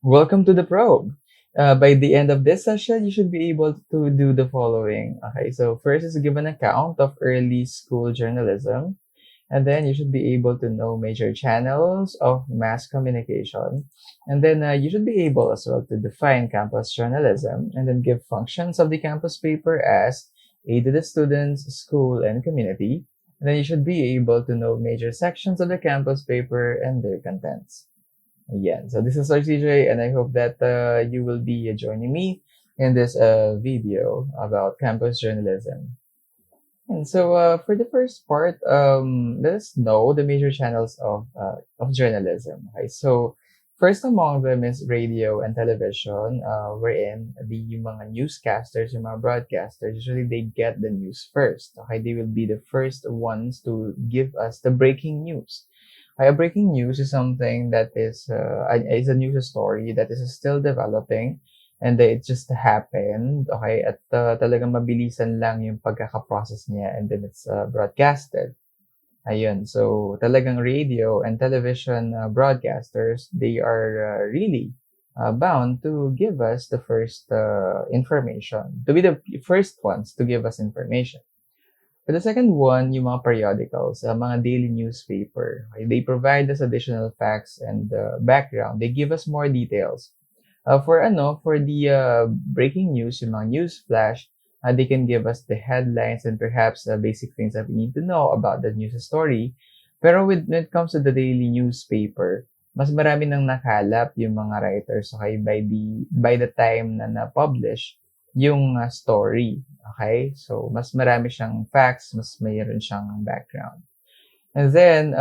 Welcome to the probe. By the end of this session, you should be able to do the following. Okay, so first is give an account of early school journalism, and then you should be able to know major channels of mass communication, and then you should be able as well to define campus journalism, and then give functions of the campus paper as aid to the students, school, and community. And then you should be able to know major sections of the campus paper and their contents. Yeah, so this is RCJ, and I hope that you will be joining me in this video about campus journalism. And so for the first part, let us know the major channels of journalism. Okay, so first among them is radio and television, wherein the mga newscasters, yung mga broadcasters, usually they get the news first. Okay, they will be the first ones to give us the breaking news. A breaking news is something that is a news story that is still developing and it just happened, okay, at talagang mabilisan lang yung pagkaka-process niya and then it's broadcasted. Ayun, so talagang radio and television broadcasters, they are really bound to give us the first information, to be the first ones to give us information. For the second one, yung mga periodicals, mga daily newspaper. Okay? They provide us additional facts and background. They give us more details. For the breaking news, yung mga news flash, they can give us the headlines and perhaps basic things that we need to know about the news story. Pero when it comes to the daily newspaper, mas marami nang nakalap yung mga writers, okay, by the time na na-publish yung story. Okay? So, mas marami siyang facts, mas mayroon siyang background. And then,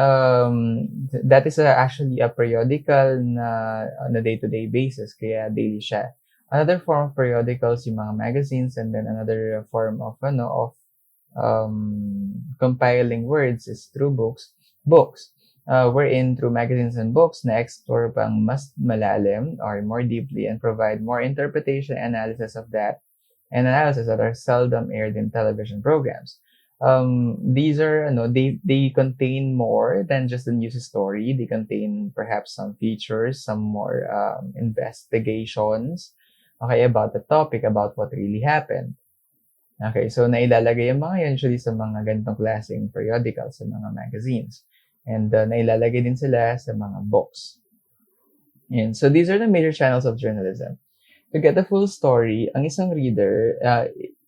that is actually a periodical na on a day-to-day basis, kaya daily siya. Another form of periodicals, yung mga magazines, and then another form of, compiling words is through books. Wherein through magazines and books, na-explore pang mas malalim or more deeply and provide more interpretation and analysis of that and analysis that are seldom aired in television programs. These are, they contain more than just the news story. They contain perhaps some features, some more investigations, okay, about the topic, about what really happened. Okay, so nailalagay yung mga yan usually sa mga ganitong klaseng periodicals, sa mga magazines. And nailalagay din sila sa mga books. And so these are the major channels of journalism. To get the full story, ang isang reader,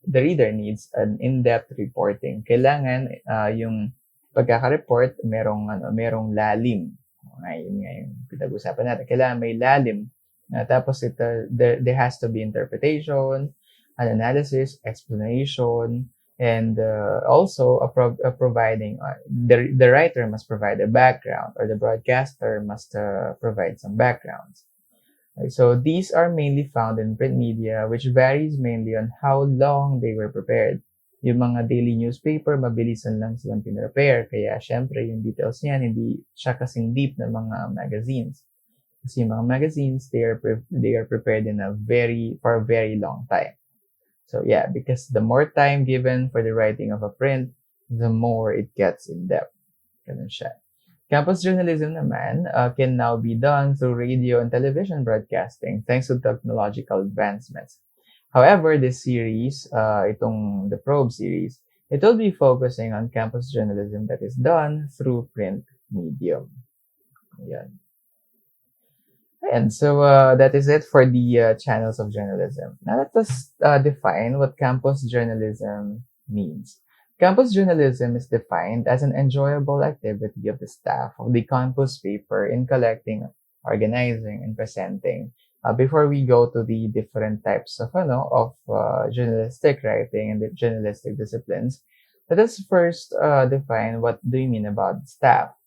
the reader needs an in-depth reporting. Kailangan yung pagkaka-report merong lalim. Yun nga yung pinag-usapan natin. Kailangan may lalim. Tapos there has to be interpretation, an analysis, explanation, and also providing the writer must provide a background or the broadcaster must provide some backgrounds. Okay, so these are mainly found in print media, which varies mainly on how long they were prepared. Yung mga daily newspaper, mabilisan lang silang pinrepare. Kaya syempre, yung details niyan, hindi siya kasing deep na mga magazines. Kasi yung mga magazines, they are prepared for a very long time. So yeah, because the more time given for the writing of a print, the more it gets in depth. Ganun siya. Campus journalism naman can now be done through radio and television broadcasting thanks to technological advancements. However, this series, the probe series, it will be focusing on campus journalism that is done through print medium. Ayan. And so that is it for the channels of journalism. Now let us define what campus journalism means. Campus journalism is defined as an enjoyable activity of the staff of the campus paper in collecting, organizing, and presenting. Before we go to the different types of journalistic writing and the journalistic disciplines, let us first define what do you mean about staff.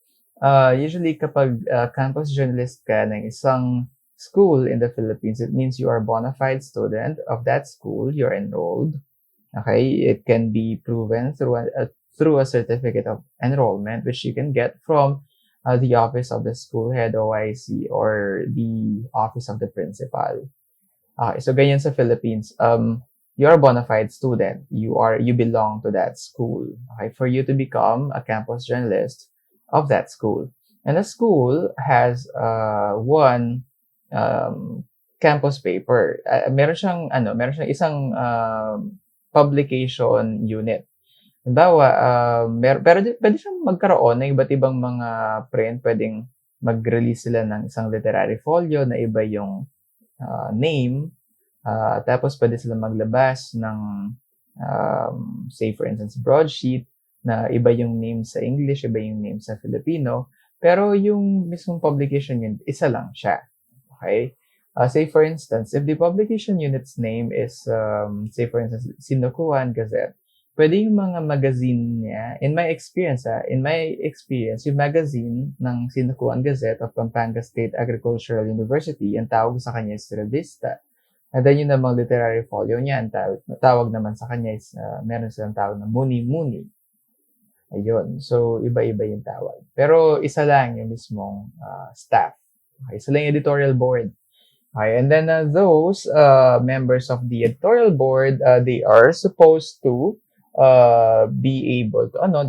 Usually kapag campus journalist ka ng isang school in the Philippines, it means you are a bona fide student of that school, you're enrolled. Okay, it can be proven through a certificate of enrollment, which you can get from the office of the school head OIC or the office of the principal. Okay, so ganyan sa Philippines. You're a bona fide student. You belong to that school. Okay, for you to become a campus journalist of that school, and the school has one um, campus paper. Meron siyang isang publication unit. Halimbawa, pero pwede siyang magkaroon ng iba't ibang mga print. Pwedeng mag-release sila ng isang literary folio na iba yung name. Tapos pwede sila maglabas ng, say for instance, broadsheet na iba yung name sa English, iba yung name sa Filipino. Pero yung mismong publication yun, isa lang siya. Okay? Say for instance, if the publication unit's name is, say for instance, Sinukuan Gazette, pwede yung mga magazine niya, in my experience, yung magazine ng Sinukuan Gazette of Pampanga State Agricultural University, ang tawag sa kanya is Revista. And then yung namang literary folio niya, ang tawag naman sa kanya is, meron silang tawag na Muni-Muni. Ayun. So, iba-iba yung tawag. Pero isa lang yung mismong staff. Okay, isa lang yung editorial board. Okay, and then those members of the editorial board, they are supposed to they're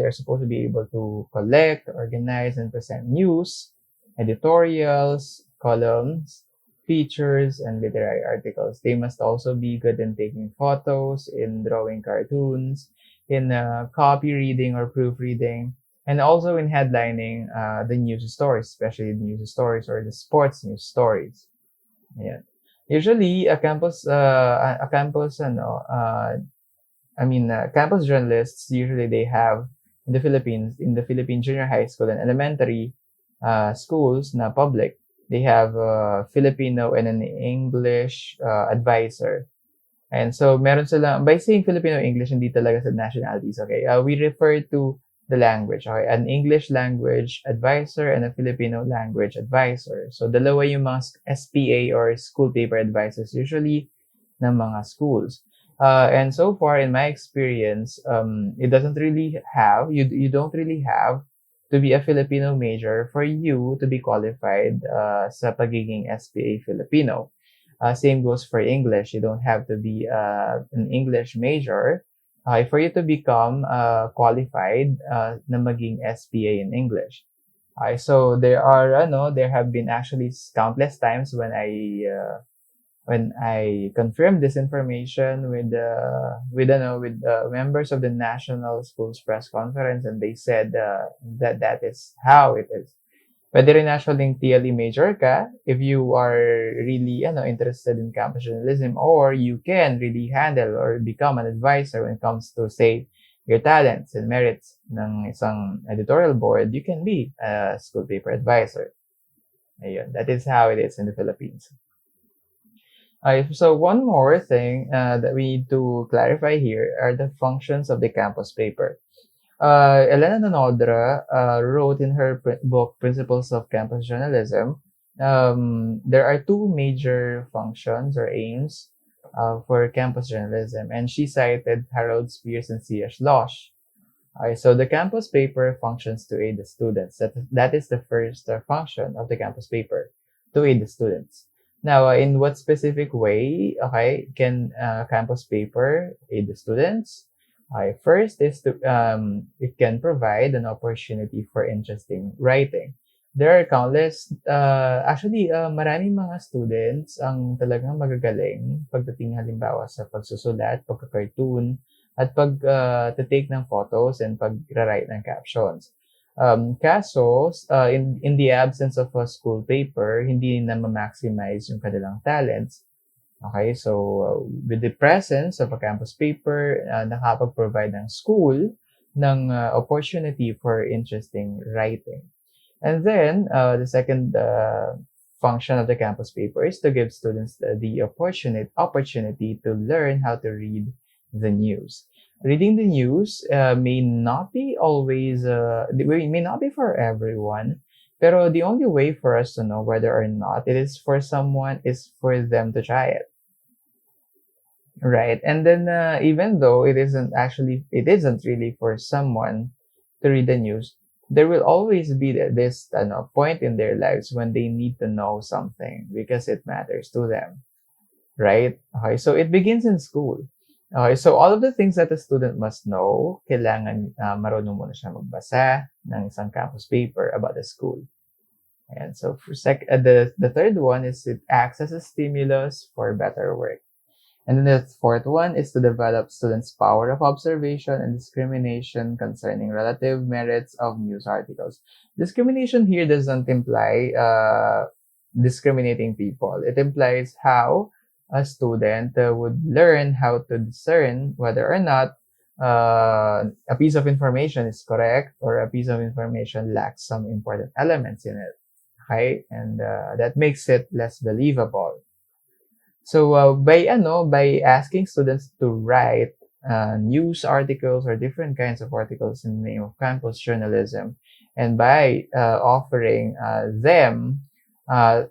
supposed to be able to collect, organize, and present news, editorials, columns, features, and literary articles. They must also be good in taking photos, in drawing cartoons, in copy reading or proofreading, and also in headlining the news stories, especially the news stories or the sports news stories. Ayan. Usually, campus journalists, usually they have, in the Philippines, in the Philippine junior high school and elementary schools na public, they have a Filipino and an English advisor. And so, meron sila, by saying Filipino-English, hindi talaga sa nationalities, okay? We refer to the language, okay? An English language advisor and a Filipino language advisor. So, dalawa yung mga SPA or school paper advisors usually ng mga schools. And so far, in my experience, it doesn't really have, you don't really have to be a Filipino major for you to be qualified sa pagiging SPA Filipino. Same goes for English. You don't have to be an English major for you to become qualified na maging SPA in English. So there have been actually countless times when I confirmed this information with members of the National Schools Press Conference, and they said that is how it is. Pwede rin actually TLE major ka if you are really interested in campus journalism, or you can really handle or become an advisor when it comes to, say, your talents and merits ng isang editorial board. You can be a school paper advisor. Ayun, that is how it is in the Philippines. So one more thing that we need to clarify here are the functions of the campus paper. Elena Tanodra wrote in her book Principles of Campus Journalism, there are two major functions or aims for campus journalism, and she cited Harold Spears and C.S. Lawshe. So the campus paper functions to aid the students. That is the first function of the campus paper, to aid the students. Now, in what specific way, can campus paper aid the students? First is it can provide an opportunity for interesting writing. There are countless, maraming mga students ang talagang magagaling pagdating halimbawa sa pagsusulat, pagka-cartoon, at pag-take ng photos and pag-write ng captions. Kaso, in the absence of a school paper, hindi na ma-maximize yung kanilang talents. Okay, so with the presence of a campus paper, nakapag-provide ng school ng opportunity for interesting writing. And then, the second function of the campus paper is to give students the opportunity to learn how to read the news. Reading the news may not be for everyone, pero the only way for us to know whether or not it is for someone is for them to try it. Right. And then even though it isn't really for someone to read the news, there will always be this point in their lives when they need to know something because it matters to them. Right? Okay, so it begins in school. Okay, so all of the things that a student must know, kailangan marunong muna siya magbasa ng isang campus paper about the school. And so the third one is it acts as a stimulus for better work. And then the fourth one is to develop students' power of observation and discrimination concerning relative merits of news articles. Discrimination here doesn't imply discriminating people. It implies how a student would learn how to discern whether or not a piece of information is correct or a piece of information lacks some important elements in it. Okay? And that makes it less believable. So by asking students to write news articles or different kinds of articles in the name of campus journalism, and by offering them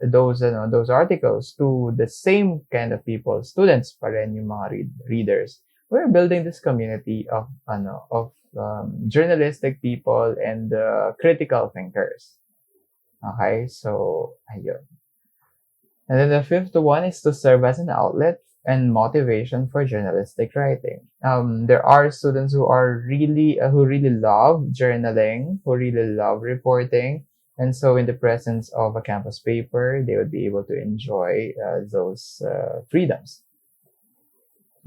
those articles to the same kind of people, students pa rin yung mga readers, we're building this community of journalistic people and critical thinkers. Okay, so ayun. And then the fifth one is to serve as an outlet and motivation for journalistic writing. There are students who really love journaling, who really love reporting, and so in the presence of a campus paper, they would be able to enjoy those freedoms.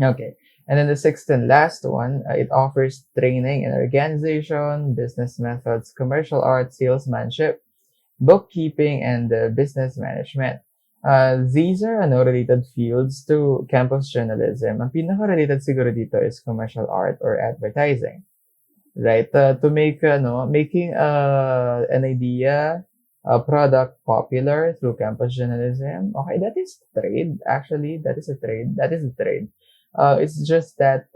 Okay. And then the sixth and last one, it offers training in organization, business methods, commercial art, salesmanship, bookkeeping, and business management. These are related fields to campus journalism. Ang pinaka-related siguro dito is commercial art or advertising. Right? To make, making an idea, a product popular through campus journalism. Okay, that is trade. Actually, that is a trade. That is a trade. It's just that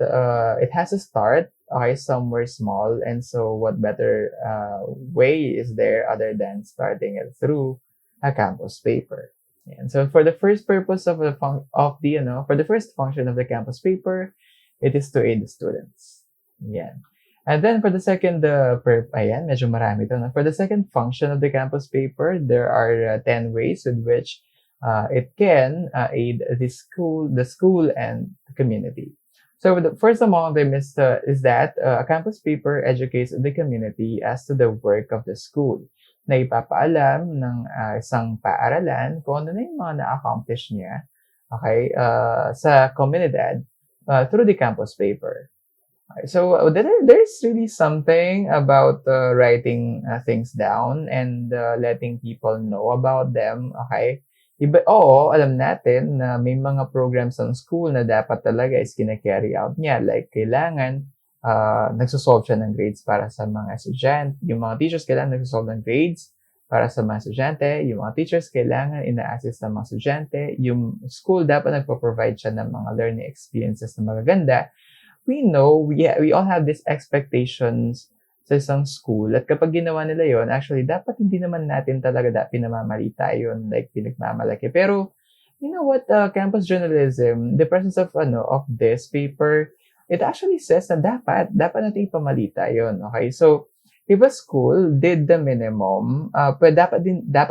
it has a start, okay, somewhere small, and so what better way is there other than starting it through a campus paper? And so for the first purpose of for the first function of the campus paper, it is to aid the students. Yeah. And then for the second, medyo marami to, no? For the second function of the campus paper, there are 10 ways with which it can aid the school and the community. So the first among them is that a campus paper educates the community as to the work of the school, na ipapaalam ng isang paaralan kung ano na yung mga na-accomplish niya, okay, sa komunidad through the campus paper. Okay, so there's really something about writing things down and letting people know about them, okay? Alam natin na may mga programs ng school na dapat talaga is kina-carry out niya. Like, kailangan nagsosolve siya ng grades para sa mga estudyante. Yung mga teachers kailangan nagsosolve ng grades para sa mga estudyante. Yung mga teachers kailangan ina-assist ng mga estudyante. Yung school dapat nagpo-provide siya ng mga learning experiences na magaganda. We know, we all have these expectations sa isang school. At kapag ginawa nila yon, actually, dapat hindi naman natin talaga pinamamalita yun, like pinagmamalaki. Pero, you know what, campus journalism, the presence of this paper, it actually says na dapat natin ipamalita yon. Okay, so if a school did the minimum, dapat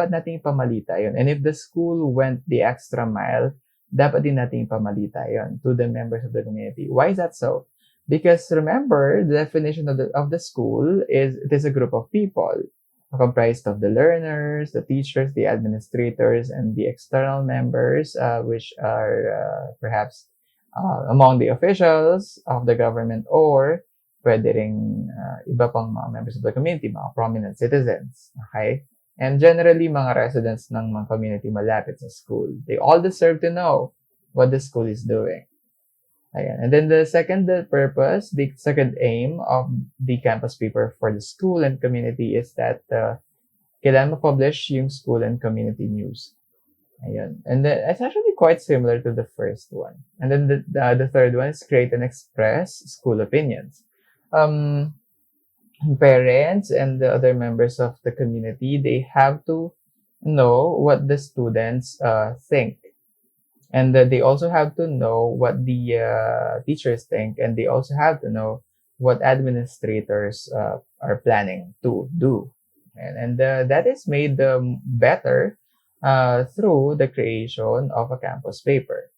natin ipamalita yon. And if the school went the extra mile, dapat din natin ipamalita yon to the members of the community. Why is that so? Because remember, the definition of the school is it is a group of people comprised of the learners, the teachers, the administrators, and the external members, which are perhaps among the officials of the government or pwede ring iba pang mga members of the community, mga prominent citizens. Okay? And generally, mga residents ng mga community malapit sa school. They all deserve to know what the school is doing. Ayan. And then the second purpose, the second aim of the campus paper for the school and community is that kailangan ma-publish yung school and community news. Ayan. And then it's actually quite similar to the first one. And then the third one is create and express school opinions. Parents and the other members of the community, they have to know what the students think. And they also have to know what the teachers think, and they also have to know what administrators are planning to do. And that is made better through the creation of a campus paper.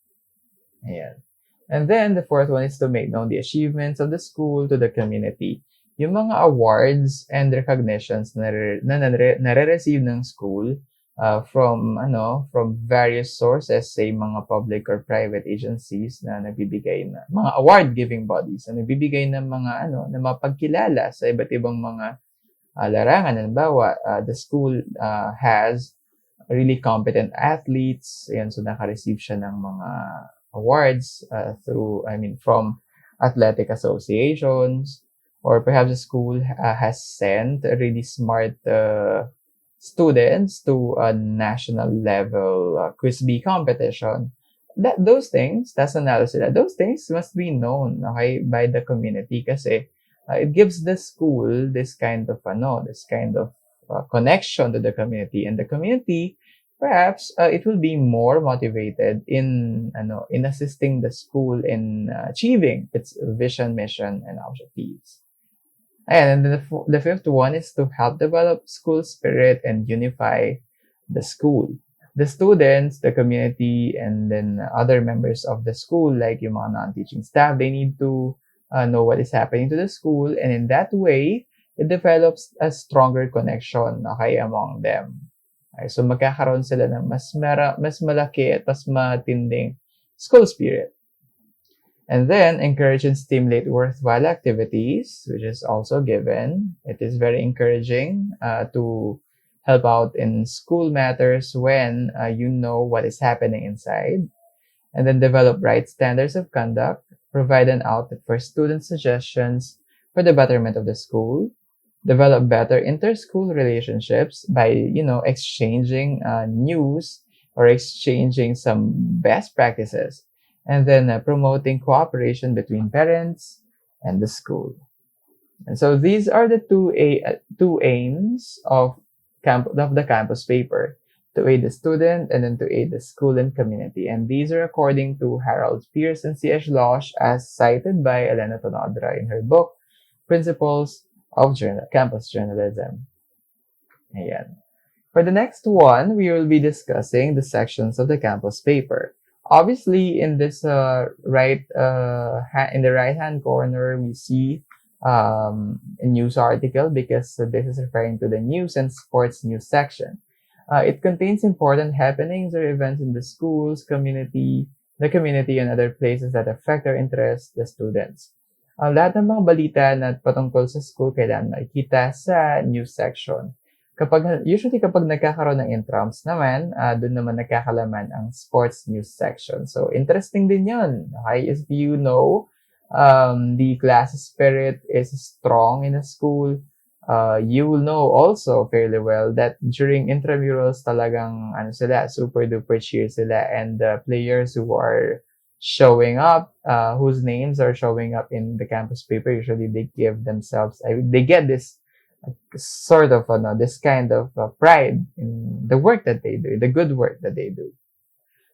Ayan. And then the fourth one is to make known the achievements of the school to the community. yung mga awards and recognitions nare-receive ng school from various sources, say mga public or private agencies na nagbibigay na mga award-giving bodies na nagbibigay ng mga na mapagkilala sa iba't ibang mga larangan. Halimbawa, the school has really competent athletes. Ayan, so naka-receive siya ng mga awards from athletic associations, or perhaps the school has sent really smart students to a national level quiz bee competition. Those things, those things must be known, okay, by the community, kasi it gives the school this kind of connection to the community, and the community perhaps it will be more motivated in assisting the school in achieving its vision, mission, and objectives. And then the fifth one is to help develop school spirit and unify the school. The students, the community, and then other members of the school, like yung mga non-teaching staff, they need to know what is happening to the school, and in that way, it develops a stronger connection, okay, among them. Okay, so magkakaroon sila ng mas malaki at mas matinding school spirit. And then, encourage and stimulate worthwhile activities, which is also given. It is very encouraging to help out in school matters when you know what is happening inside. And then develop right standards of conduct, provide an outlet for student suggestions for the betterment of the school, develop better inter-school relationships by, exchanging news or exchanging some best practices, and then promoting cooperation between parents and the school. And so these are the two aims of the campus paper: to aid the student and then to aid the school and community. And these are according to Harold Pierce and C.H. Lawshe, as cited by Elena Tanodra in her book, Principles of Campus Journalism. Ayan. For the next one, we will be discussing the sections of the campus paper. Obviously, in this in the right-hand corner, we see a news article, because this is referring to the news and sports news section. It contains important happenings or events in the schools, the community, and other places that affect or interest the students. Lahat ng mga balita na patungkol sa school kailangan makikita sa news section. Usually kapag nagkakaroon ng intrams naman, doon naman nagkakalaman ang sports news section. So, interesting din yun. Okay? If you know the class spirit is strong in a school, you will know also fairly well that during intramurals talagang super duper cheer sila, and the players who are showing up, whose names are showing up in the campus paper, usually they get this sort of this kind of pride in the work that they do, the good work that they do.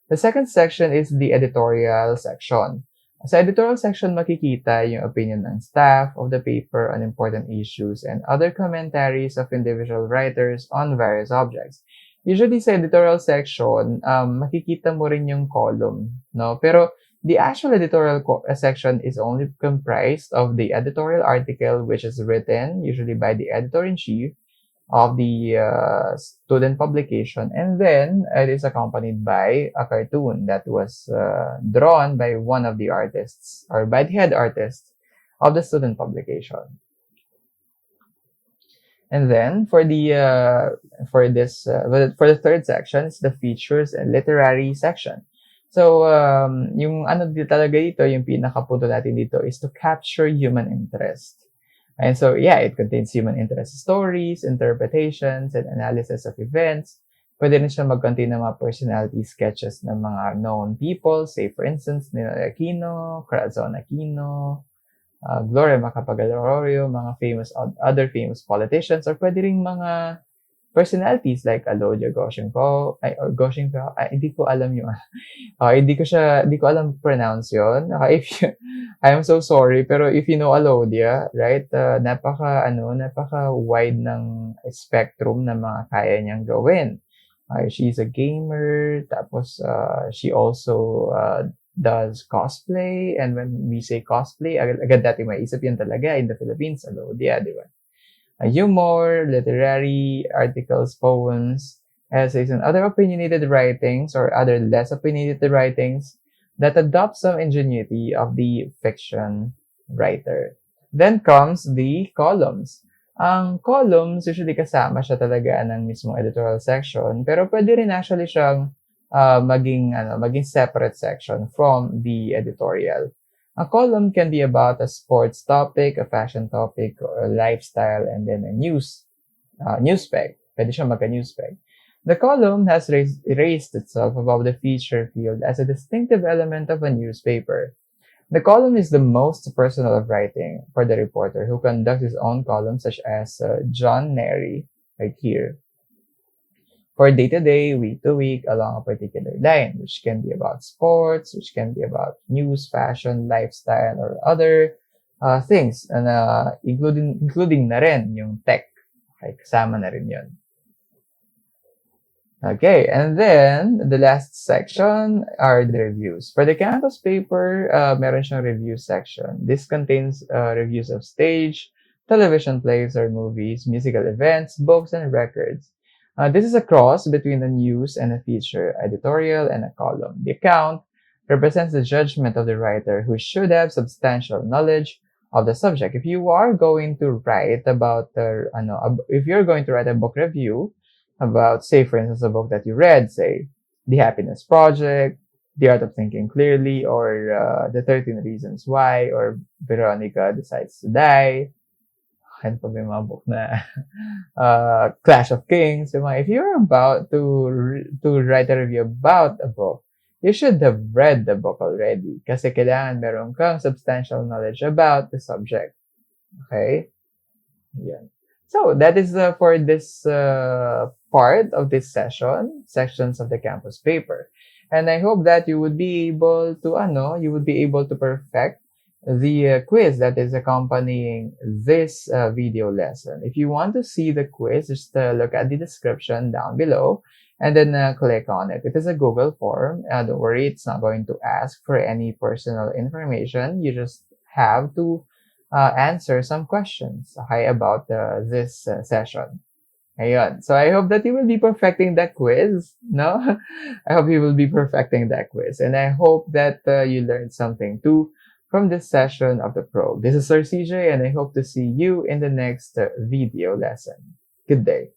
The second section is the editorial section. Sa editorial section, makikita yung opinion ng staff of the paper on important issues and other commentaries of individual writers on various objects. Usually sa editorial section, makikita mo rin yung column, no? Pero the actual editorial section is only comprised of the editorial article, which is written usually by the editor-in-chief of the student publication, and then it is accompanied by a cartoon that was drawn by one of the artists, or by the head artist of the student publication. And then for the third section, it's the features and literary section. So, yung talaga dito, yung pinakapunto natin dito is to capture human interest. And so, yeah, it contains human interest stories, interpretations, and analysis of events. Pwede rin siya mag-contain ng mga personality sketches ng mga known people, say for instance, Ninoy Aquino, Corazon Aquino, Gloria Macapagal-Arroyo, mga other famous politicians, or pwede rin mga personalities like Alodia Goshenko, hindi ko alam yung, hindi ko alam pronounce yun. I am so sorry, pero if you know Alodia, right, napaka wide ng spectrum na mga kaya niyang gawin. She's a gamer, tapos she also does cosplay. And when we say cosplay, agad dati maisip yun talaga in the Philippines, Alodia, di ba? Humor, literary articles, poems, essays, and other opinionated writings or other less opinionated writings that adopt some ingenuity of the fiction writer. Then comes the columns. Ang columns, usually kasama siya talaga ng mismong editorial section, pero pwede rin actually siyang maging separate section from the editorial. A column can be about a sports topic, a fashion topic, or a lifestyle, and then a news peg. Pwede siya magka-news peg. The column has raised itself above the feature field as a distinctive element of a newspaper. The column is the most personal of writing for the reporter who conducts his own column, such as John Neri, right here, for day to day, week to week, along a particular line, which can be about sports, which can be about news, fashion, lifestyle, or other things, and including na rin yung tech. Okay, kasama na rin yun. Okay, and then the last section are the reviews. For the campus paper, meron siyang review section. This contains reviews of stage, television plays or movies, musical events, books, and records. This is a cross between a news and a feature, editorial, and a column. The account represents the judgment of the writer who should have substantial knowledge of the subject. If you are going to write about if you're going to write a book review about, say, for instance, a book that you read, say, The Happiness Project, The Art of Thinking Clearly, or The 13 Reasons Why, or Veronica Decides to Die, and pa may mga book na Clash of Kings. If you're about to write a review about a book, you should have read the book already kasi kailangan meron kang substantial knowledge about the subject. Okay? Yeah. So that is for this part of this sections of the campus paper. And I hope that you would be able to perfect the quiz that is accompanying this video lesson. If you want to see the quiz, just look at the description down below and then click on it. It is a Google form. Don't worry, it's not going to ask for any personal information. You just have to answer some questions about this session. Ayun. So I hope that you will be perfecting that quiz, no? I hope you will be perfecting that quiz. And I hope that you learned something too from this session of the probe. This is Sir CJ, and I hope to see you in the next video lesson. Good day.